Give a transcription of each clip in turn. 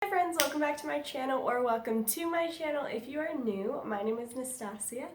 Hi friends, welcome back to my channel, or welcome to my channel if you are new. My name is Nastasia,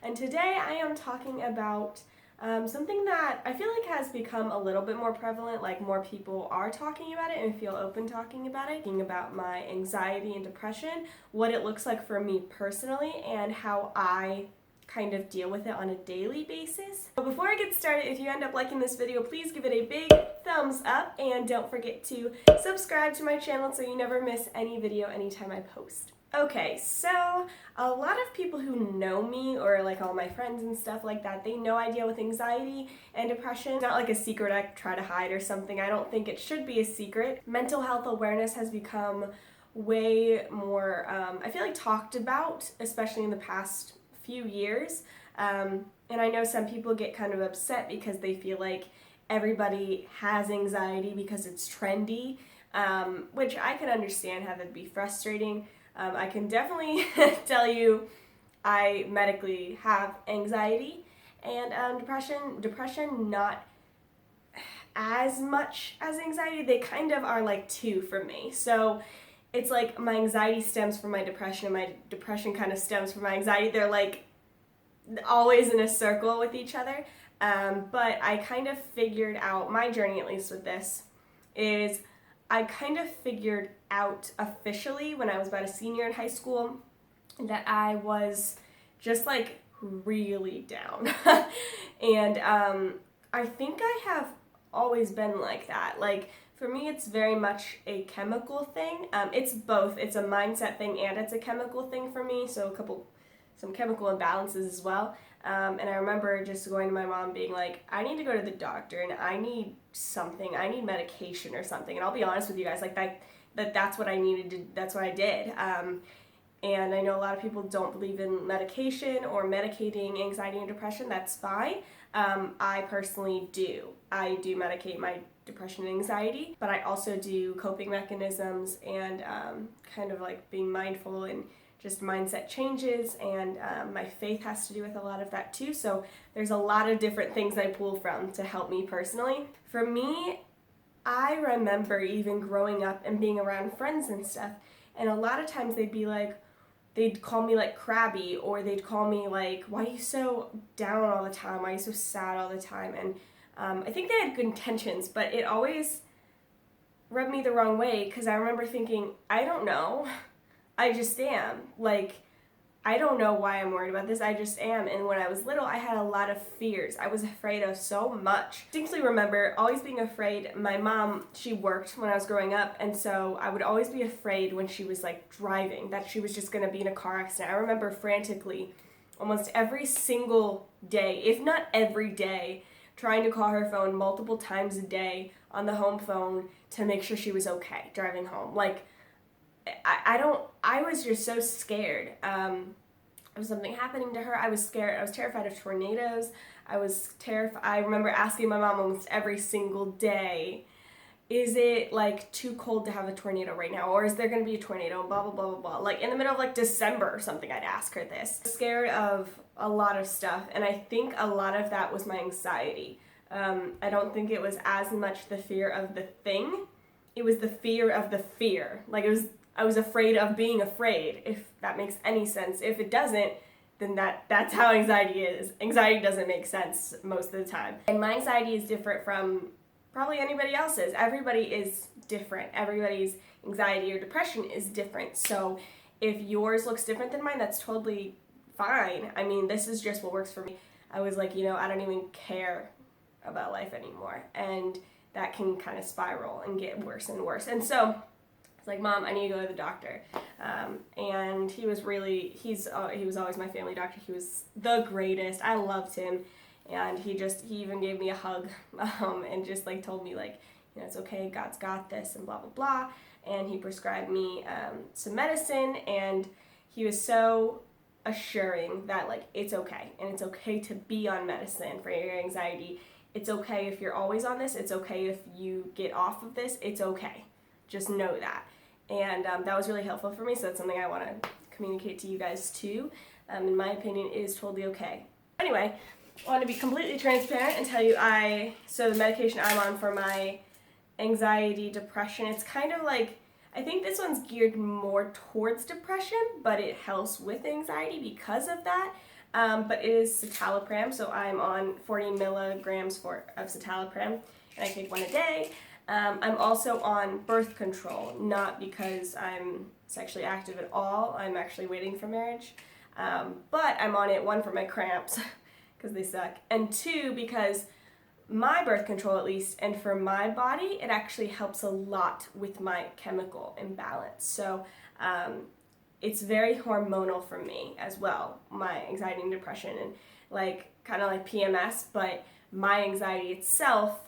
and today I am talking about something that I feel like has become a little bit more prevalent, like more people are talking about it and feel open talking about it. Talking about my anxiety and depression, what it looks like for me personally, and how I kind of deal with it on a daily basis. But before I get started, if you end up liking this video, please give it a big thumbs up and don't forget to subscribe to my channel so you never miss any video anytime I post. Okay, so a lot of people who know me, or like all my friends and stuff like that, they know I deal with anxiety and depression. It's not like a secret I try to hide or something. I don't think it should be a secret. Mental health awareness has become way more, I feel like, talked about, especially in the past few years. And I know some people get kind of upset because they feel like everybody has anxiety because it's trendy, which I can understand how that'd be frustrating. I can definitely tell you I medically have anxiety and depression not as much as anxiety. They kind of are like two for me. So it's like my anxiety stems from my depression and my depression kind of stems from my anxiety. They're like always in a circle with each other. But I kind of figured out, my journey at least with this is I kind of figured out officially when I was about a senior in high school that I was just like really down. And I think I have always been like that. Like, for me, it's very much a chemical thing. It's both. It's a mindset thing and it's a chemical thing for me. So some chemical imbalances as well. And I remember just going to my mom being like, I need to go to the doctor and I need something. I need medication or something. And I'll be honest with you guys, like that's what I needed to, that's what I did. And I know a lot of people don't believe in medication or medicating anxiety and depression. That's fine. I personally do. I do medicate my depression and anxiety, but I also do coping mechanisms and kind of like being mindful and just mindset changes, and my faith has to do with a lot of that too. So there's a lot of different things I pull from to help me personally. For me, I remember even growing up and being around friends and stuff, and a lot of times they'd call me like crabby, or they'd call me like, why are you so down all the time? Why are you so sad all the time? And I think they had good intentions, but it always rubbed me the wrong way, because I remember thinking, I don't know. I just am. Like, I don't know why I'm worried about this. I just am. And when I was little, I had a lot of fears. I was afraid of so much. I distinctly remember always being afraid. My mom, she worked when I was growing up, and so I would always be afraid when she was like driving that she was just going to be in a car accident. I remember frantically almost every single day, if not every day, trying to call her phone multiple times a day on the home phone to make sure she was okay driving home. Like, I was just so scared of something happening to her. I was scared. I was terrified of tornadoes. I remember asking my mom almost every single day, is it like too cold to have a tornado right now? Or is there going to be a tornado? Blah, blah, blah, blah, blah. Like in the middle of like December or something, I'd ask her this. Scared of a lot of stuff. And I think a lot of that was my anxiety. I don't think it was as much the fear of the thing. It was the fear of the fear. Like I was afraid of being afraid, if that makes any sense. If it doesn't, then that's how anxiety is. Anxiety doesn't make sense most of the time. And my anxiety is different from probably anybody else's. Everybody is different. Everybody's anxiety or depression is different. So if yours looks different than mine, that's totally fine. I mean, this is just what works for me. I was like, I don't even care about life anymore. And that can kind of spiral and get worse and worse. And so like, Mom, I need to go to the doctor. And he was always my family doctor. He was the greatest. I loved him. And he even gave me a hug, and just like told me like, it's okay, God's got this, and blah, blah, blah. And he prescribed me some medicine, and he was so assuring that like, it's okay. And it's okay to be on medicine for your anxiety. It's okay if you're always on this. It's okay if you get off of this. It's okay. Just know that. And that was really helpful for me, so that's something I want to communicate to you guys too. In my opinion, it is totally okay. Anyway, I want to be completely transparent and tell you so the medication I'm on for my anxiety, depression, it's kind of like, I think this one's geared more towards depression, but it helps with anxiety because of that. But it is citalopram, so I'm on 40 milligrams of citalopram, and I take one a day. I'm also on birth control, not because I'm sexually active at all. I'm actually waiting for marriage. But I'm on it, one, for my cramps, because they suck, and two, because my birth control, at least, and for my body, it actually helps a lot with my chemical imbalance. So it's very hormonal for me as well, my anxiety and depression, and like kind of like PMS, but my anxiety itself,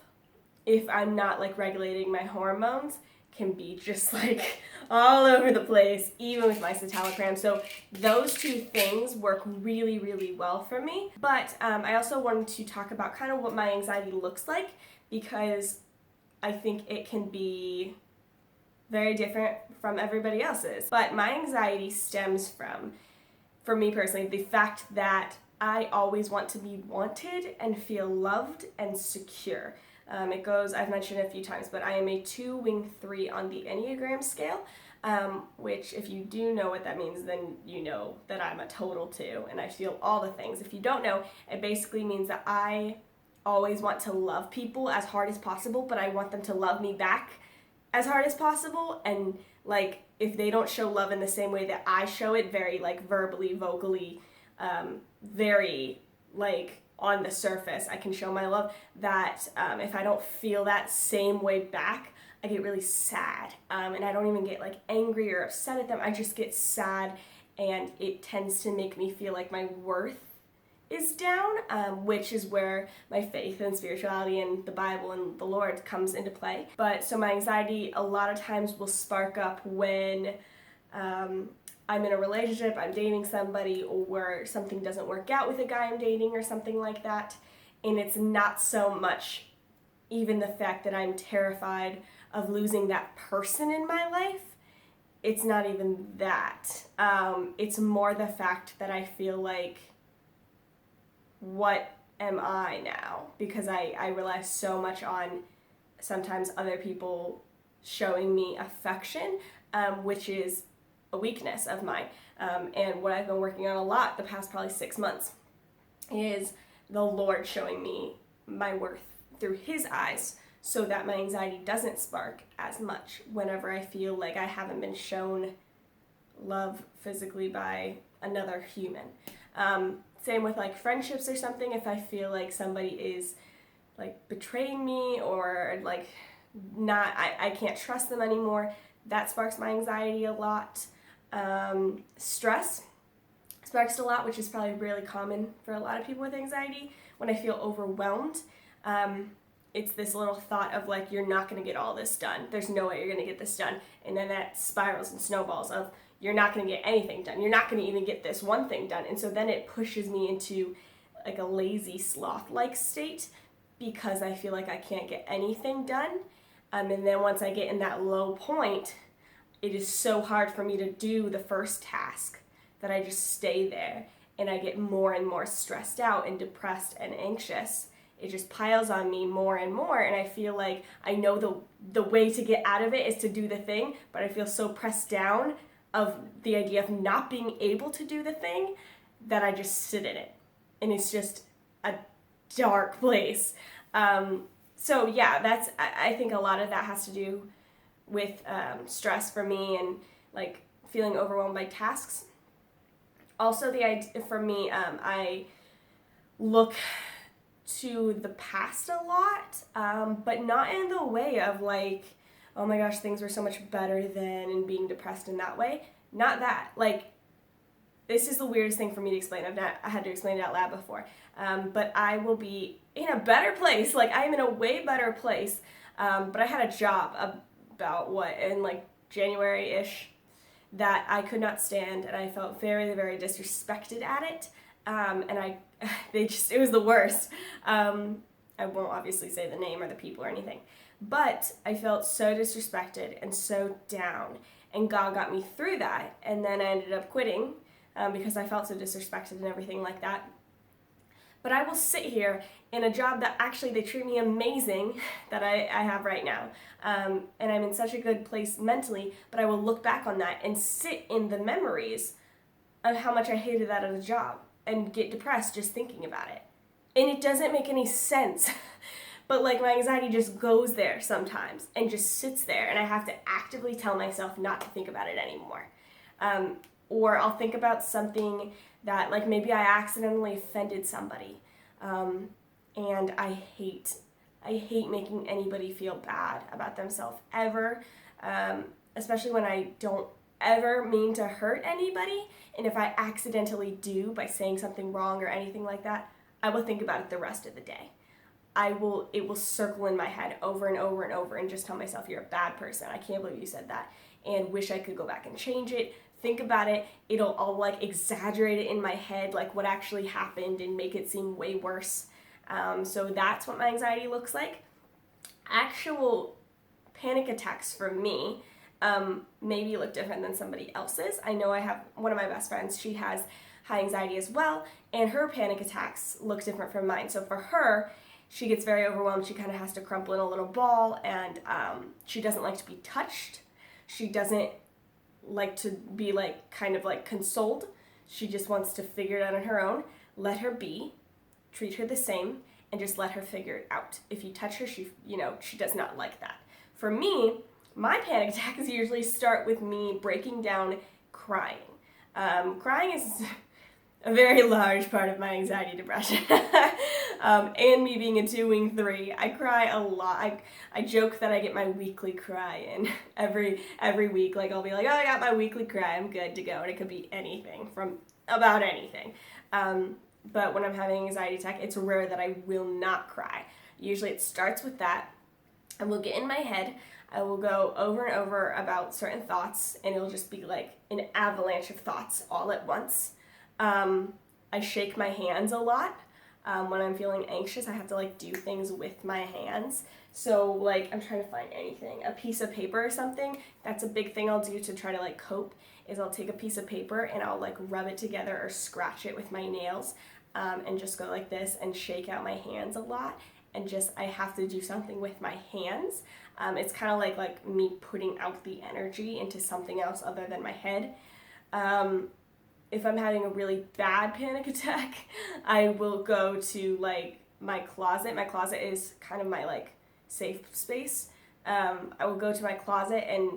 if I'm not like regulating my hormones, can be just like all over the place, even with my citalopram. So those two things work really, really well for me. But I also wanted to talk about kind of what my anxiety looks like, because I think it can be very different from everybody else's. But my anxiety stems from, for me personally, the fact that I always want to be wanted and feel loved and secure. It goes, I've mentioned a few times, but I am a 2 wing 3 on the Enneagram scale, which if you do know what that means, then you know that I'm a total 2, and I feel all the things. If you don't know, it basically means that I always want to love people as hard as possible, but I want them to love me back as hard as possible, and like if they don't show love in the same way that I show it, very like verbally, vocally, very like on the surface, I can show my love, that if I don't feel that same way back, I get really sad, and I don't even get like angry or upset at them. I just get sad, and it tends to make me feel like my worth is down, which is where my faith and spirituality and the Bible and the Lord comes into play. But so my anxiety a lot of times will spark up when I'm in a relationship, I'm dating somebody, or something doesn't work out with a guy I'm dating or something like that. And it's not so much even the fact that I'm terrified of losing that person in my life. It's not even that. It's more the fact that I feel like, what am I now? Because I rely so much on sometimes other people showing me affection, which is a weakness of mine. And what I've been working on a lot the past probably 6 months is the Lord showing me my worth through His eyes, so that my anxiety doesn't spark as much whenever I feel like I haven't been shown love physically by another human. Same with like friendships or something. If I feel like somebody is like betraying me, or like not, I can't trust them anymore, that sparks my anxiety a lot. Stress sparks a lot, which is probably really common for a lot of people with anxiety. When I feel overwhelmed, it's this little thought of like, you're not going to get all this done. There's no way you're going to get this done. And then that spirals and snowballs of, you're not going to get anything done. You're not going to even get this one thing done. And so then it pushes me into like a lazy sloth-like state, because I feel like I can't get anything done. And then once I get in that low point, it is so hard for me to do the first task that I just stay there, and I get more and more stressed out and depressed and anxious. It just piles on me more and more, and I feel like I know the way to get out of it is to do the thing, but I feel so pressed down of the idea of not being able to do the thing that I just sit in it, and it's just a dark place. So yeah, I think a lot of that has to do with stress for me, and like feeling overwhelmed by tasks. Also, the idea for me, I look to the past a lot, but not in the way of like, oh my gosh, things were so much better then, and being depressed in that way. Not that. Like, this is the weirdest thing for me to explain. I had to explain it out loud before. But I will be in a better place. Like, I am in a way better place. But I had a job about in like January-ish that I could not stand, and I felt very, very disrespected at it. And it was the worst. I won't obviously say the name or the people or anything, but I felt so disrespected and so down, and God got me through that. And then I ended up quitting because I felt so disrespected and everything like that. But I will sit here in a job that actually they treat me amazing that I have right now. And I'm in such a good place mentally, but I will look back on that and sit in the memories of how much I hated that as a job and get depressed just thinking about it. And it doesn't make any sense. But like my anxiety just goes there sometimes and just sits there, and I have to actively tell myself not to think about it anymore. Or I'll think about something that, like, maybe I accidentally offended somebody, and I hate making anybody feel bad about themselves ever, especially when I don't ever mean to hurt anybody. And if I accidentally do by saying something wrong or anything like that, I will think about it the rest of the day. It will circle in my head over and over and over and just tell myself, you're a bad person. I can't believe you said that, and wish I could go back and change it. Think about it. I'll like exaggerate it in my head, like what actually happened, and make it seem way worse. So that's what my anxiety looks like. Actual panic attacks for me maybe look different than somebody else's. I know I have one of my best friends, she has high anxiety as well, and her panic attacks look different from mine. So for her, she gets very overwhelmed. She kind of has to crumple in a little ball, and she doesn't like to be touched. She doesn't like to be like kind of like consoled. She just wants to figure it out on her own. Let her be, treat her the same, and just let her figure it out. If you touch her, she does not like that. For me, my panic attacks usually start with me breaking down crying. Crying is a very large part of my anxiety depression. And me being a 2-wing 3, I cry a lot. I joke that I get my weekly cry in every week. Like, I'll be like, oh, I got my weekly cry, I'm good to go. And it could be anything, from about anything. But when I'm having an anxiety attack, it's rare that I will not cry. Usually it starts with that. I will get in my head. I will go over and over about certain thoughts, and it'll just be like an avalanche of thoughts all at once. I shake my hands a lot. When I'm feeling anxious, I have to like do things with my hands. So like, I'm trying to find anything, a piece of paper or something. That's a big thing I'll do to try to like cope, is I'll take a piece of paper and I'll like rub it together or scratch it with my nails, and just go like this and shake out my hands a lot. And just, I have to do something with my hands. It's kind of like me putting out the energy into something else other than my head. If I'm having a really bad panic attack, I will go to like my closet. My closet is kind of my like safe space. I will go to my closet, and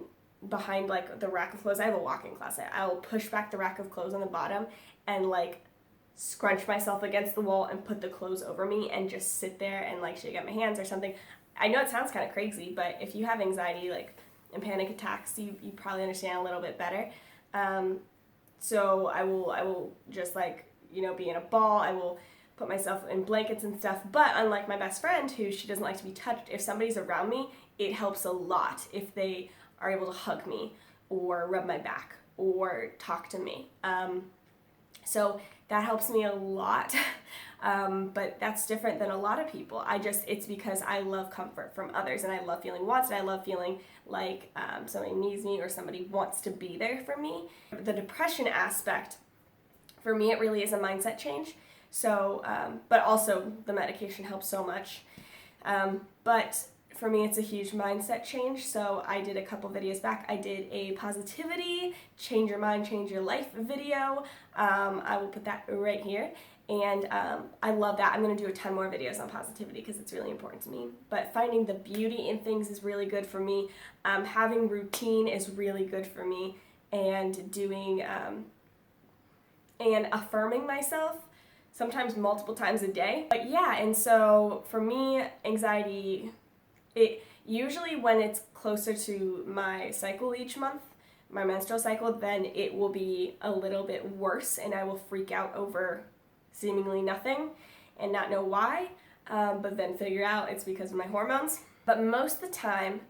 behind like the rack of clothes, I have a walk-in closet. I will push back the rack of clothes on the bottom and like scrunch myself against the wall and put the clothes over me and just sit there and like shake out my hands or something. I know it sounds kind of crazy, but if you have anxiety like and panic attacks, you probably understand a little bit better. So I will just like, be in a ball. I will put myself in blankets and stuff. But unlike my best friend, who she doesn't like to be touched, if somebody's around me, it helps a lot if they are able to hug me or rub my back or talk to me. So that helps me a lot. But that's different than a lot of people. It's because I love comfort from others, and I love feeling wanted. I love feeling like somebody needs me or somebody wants to be there for me. The depression aspect, for me, it really is a mindset change. So, but also the medication helps so much. But for me, it's a huge mindset change. So I did a couple videos back. I did a positivity, change your mind, change your life video. I will put that right here. And I love that. I'm going to do a ton more videos on positivity because it's really important to me. But finding the beauty in things is really good for me. Having routine is really good for me. And doing and affirming myself, sometimes multiple times a day. But yeah, and so for me, anxiety, it usually when it's closer to my cycle each month, my menstrual cycle, then it will be a little bit worse, and I will freak out over seemingly nothing and not know why, but then figure out it's because of my hormones. But most of the time,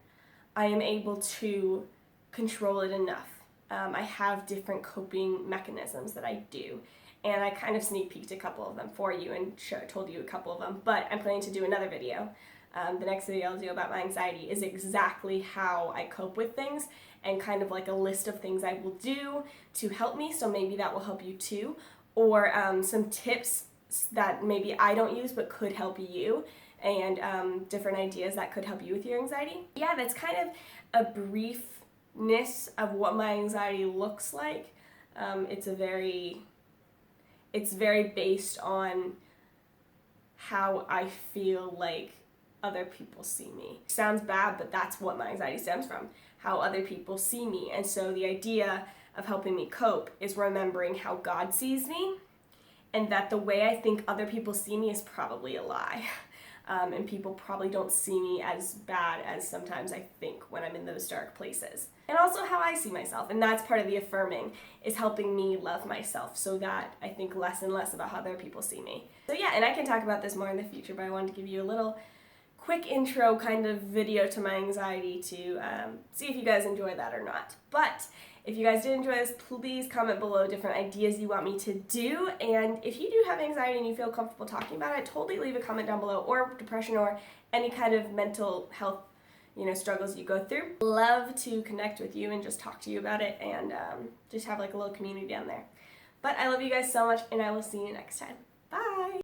I am able to control it enough. I have different coping mechanisms that I do, and I kind of sneak peeked a couple of them for you and told you a couple of them, but I'm planning to do another video. The next video I'll do about my anxiety is exactly how I cope with things, and kind of like a list of things I will do to help me, so maybe that will help you too. Or some tips that maybe I don't use but could help you, and different ideas that could help you with your anxiety. Yeah, that's kind of a briefness of what my anxiety looks like. It's very based on how I feel like other people see me. Sounds bad, but that's what my anxiety stems from, how other people see me. And so the idea of helping me cope is remembering how God sees me, and that the way I think other people see me is probably a lie. And people probably don't see me as bad as sometimes I think when I'm in those dark places. And also how I see myself, and that's part of the affirming, is helping me love myself so that I think less and less about how other people see me. So yeah, and I can talk about this more in the future, but I wanted to give you a little quick intro kind of video to my anxiety to see if you guys enjoy that or not. But if you guys did enjoy this, please comment below different ideas you want me to do. And if you do have anxiety and you feel comfortable talking about it, totally leave a comment down below, or depression or any kind of mental health, struggles you go through. Love to connect with you and just talk to you about it, and just have like a little community down there. But I love you guys so much, and I will see you next time. Bye!